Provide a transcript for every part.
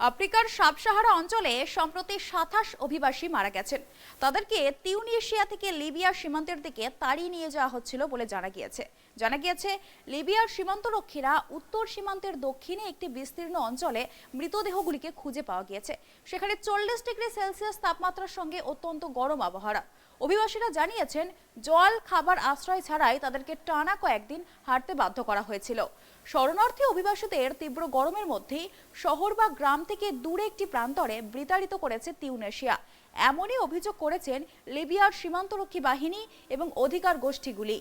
আফ্রিকার সাব-সাহারা অঞ্চলে সম্প্রতি ২৭ অভিবাসী মারা গেছেন। তাদেরকে তিউনিসিয়া থেকে লিবিয়ার সীমান্তের দিকে তাড়িয়ে নিয়ে যাওয়া হচ্ছিল বলে জানা গিয়েছে লিবিয়ার সীমান্তরক্ষীরা উত্তর সীমান্তের দক্ষিণে একটি বিস্তীর্ণ অঞ্চলে মৃতদেহগুলিকে খুঁজে পাওয়া গিয়েছে। সেখানে 40 ডিগ্রি সেলসিয়াস তাপমাত্রার সঙ্গে অত্যন্ত গরম আবহাওয়া। অভিবাসীরা জানিয়েছেন জল, খাবার, আশ্রয় ছাড়াই তাদেরকে টানা কয়েকদিন হাঁটতে বাধ্য করা হয়েছিল। শরণার্থী অভিবাসীদের তীব্র গরমের মধ্যেই শহর বা গ্রাম থেকে দূরে একটি প্রান্তরে বিতাড়িত করেছে তিউনিসিয়া। এমনই অভিযোগ করেছেন লিবিয়ার সীমান্তরক্ষী বাহিনী এবং অধিকার গোষ্ঠীগুলি।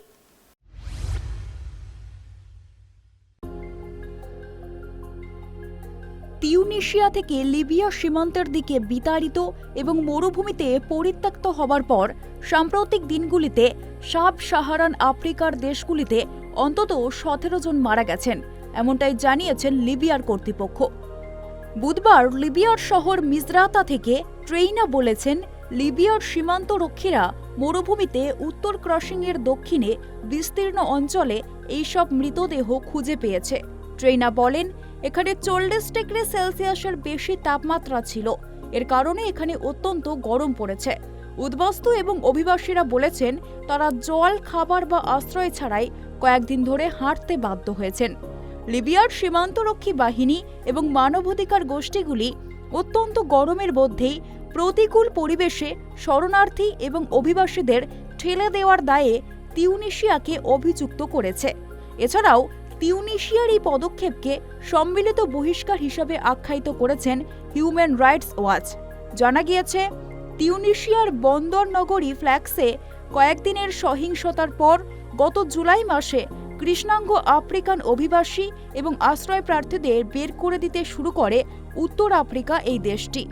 তিউনিসিয়া থেকে লিবিয়া সীমান্তের দিকে বিতাড়িত এবং মরুভূমিতে পরিত্যক্ত হবার পর সাম্প্রতিক দিনগুলিতে সাব-সাহারান আফ্রিকার দেশগুলিতে অন্তত 17 জন মারা গেছেন, এমনটাই জানিয়েছেন লিবিয়ার কর্তৃপক্ষ। বুধবার লিবিয়ার শহর মিজরাতা থেকে ট্রেইনা বলেছেন, লিবিয়ার সীমান্তরক্ষীরা মরুভূমিতে উত্তর ক্রসিংয়ের দক্ষিণে বিস্তীর্ণ অঞ্চলে এইসব মৃতদেহ খুঁজে পেয়েছে। ট্রেইনা বলেন, এখানে 40 ডিগ্রি সেলসিয়াসের বেশি তাপমাত্রা ছিল। এর কারণে এখানে অত্যন্ত গরম পড়েছে। উদ্বাস্তু এবং অভিবাসীরা বলেছেন তারা জল, খাবার বা আশ্রয় ছাড়াই কয়েকদিন ধরে হাঁটতে বাধ্য হয়েছেন। লিবিয়ার সীমান্তরক্ষী বাহিনী এবং মানবাধিকার গোষ্ঠীগুলি অত্যন্ত গরমের মধ্যেই প্রতিকূল পরিবেশে শরণার্থী এবং অভিবাসীদের ঠেলে দেওয়ার দায়ে তিউনিসিয়াকে অভিযুক্ত করেছে। এছাড়াও তিউনিসিয়ার এই পদক্ষেপকে সম্মিলিত বহিষ্কার হিসাবে আখ্যায়িত করেছেন হিউম্যান রাইটস ওয়াচ। জানা গিয়েছে, তিউনিসিয়ার বন্দর নগরী ফ্ল্যাক্সে কয়েকদিনের সহিংসতার পর গত জুলাই মাসে কৃষ্ণাঙ্গ আফ্রিকান অভিবাসী এবং আশ্রয় প্রার্থীদের বের করে দিতে শুরু করে উত্তর আফ্রিকা এই দেশটি।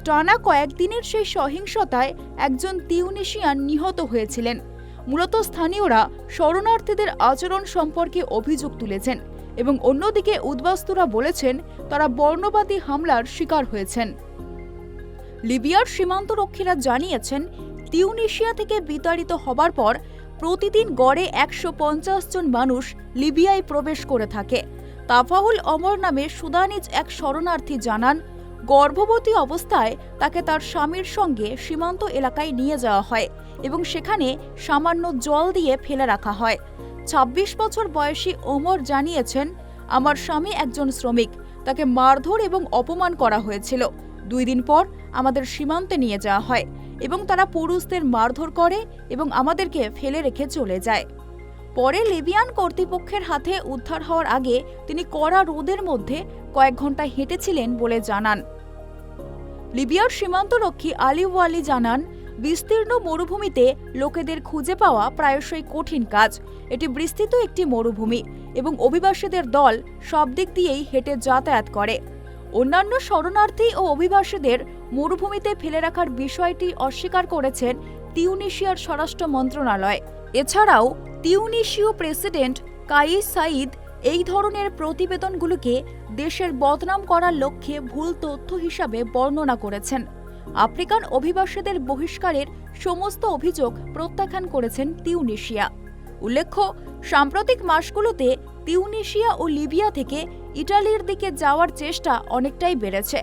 টানা কয়েকদিনের সেই সহিংসতায় একজন তিউনিসিয়ান নিহত হয়েছিলেন। মূলত স্থানীয়রা শরণার্থীদের আচরণ সম্পর্কে অভিযোগ তুলেছেন এবং অন্যদিকে উদ্বাস্তুরা বলেছেন তারা বর্ণবাদী হামলার শিকার হয়েছেন। লিবিয়ার সীমান্তরক্ষীরা জানিয়েছেন, তিউনিসিয়া থেকে বিতাড়িত হবার পর প্রতিদিন গড়ে 150 জন মানুষ লিবিয়ায় প্রবেশ করে থাকে। তাফাহুল অমর নামে সুদানিজ এক শরণার্থী জানান, গর্ভবতী অবস্থায় তাকে তার স্বামীর সঙ্গে সীমান্ত এলাকায় নিয়ে যাওয়া হয় এবং সেখানে সামান্য জল দিয়ে ফেলে রাখা হয়। 26 বছর বয়সী ওমর জানিয়েছেন, আমার স্বামী একজন শ্রমিক, তাকে মারধর এবং অপমান করা হয়েছিল। 2 দিন পর আমাদের সীমান্তে নিয়ে যাওয়া হয় এবং তারা পুরুষদের মারধর করে এবং আমাদেরকে ফেলে রেখে চলে যায়। পরে লিবিয়ান কর্তৃপক্ষের হাতে উদ্ধার হওয়ার আগে তিনি কড়া রোদের মধ্যে কয়েক ঘন্টা হেঁটেছিলেন বলে জানান। লিবিয়ার সীমান্তরক্ষী আলী জানান, বিস্তীর্ণ মরুভূমিতে লোকেদের খুঁজে পাওয়া প্রায়শই কঠিন কাজ। এটি বিস্তৃত একটি মরুভূমি এবং অভিবাসীদের দল সব দিক দিয়েই হেঁটে যাতায়াত করে। অন্যান্য শরণার্থী ও অভিবাসীদের মরুভূমিতে ফেলে রাখার বিষয়টি অস্বীকার করেছেন তিউনিসিয়ার স্বরাষ্ট্র মন্ত্রণালয়। এছাড়াও তিউনিসীয় প্রেসিডেন্ট কাইস সাইদ এই ধরনের প্রতিবেদনগুলোকে দেশের বদনাম করার লক্ষ্যে ভুল তথ্য হিসাবে বর্ণনা করেছেন। আফ্রিকান অভিবাসীদের বহিষ্কারের সমস্ত অভিযোগ প্রত্যাখ্যান করেছেন তিউনিসিয়া। উল্লেখ্য, সাম্প্রতিক মাসগুলোতে তিউনিসিয়া ও লিবিয়া থেকে ইটালির দিকে যাওয়ার চেষ্টা অনেকটাই বেড়েছে।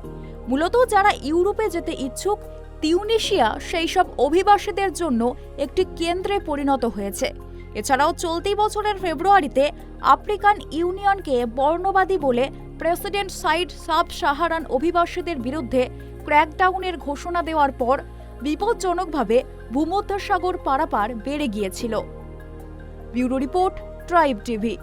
মূলত যারা ইউরোপে যেতে ইচ্ছুক, তিউনিসিয়া সেই সব অভিবাসীদের জন্য একটি কেন্দ্রে পরিণত হয়েছে। এছাড়াও চলতি বছরের ফেব্রুয়ারিতে আফ্রিকান ইউনিয়নকে বর্ণবাদী বলে প্রেসিডেন্ট সাইদ সাব-সাহারান অভিবাসীদের বিরুদ্ধে ক্র্যাকডাউনের ঘোষণা দেওয়ার পর বিপজ্জনকভাবে ভূমধ্যসাগর পারাপার বেড়ে গিয়েছিল। Bureau report, tribe TV.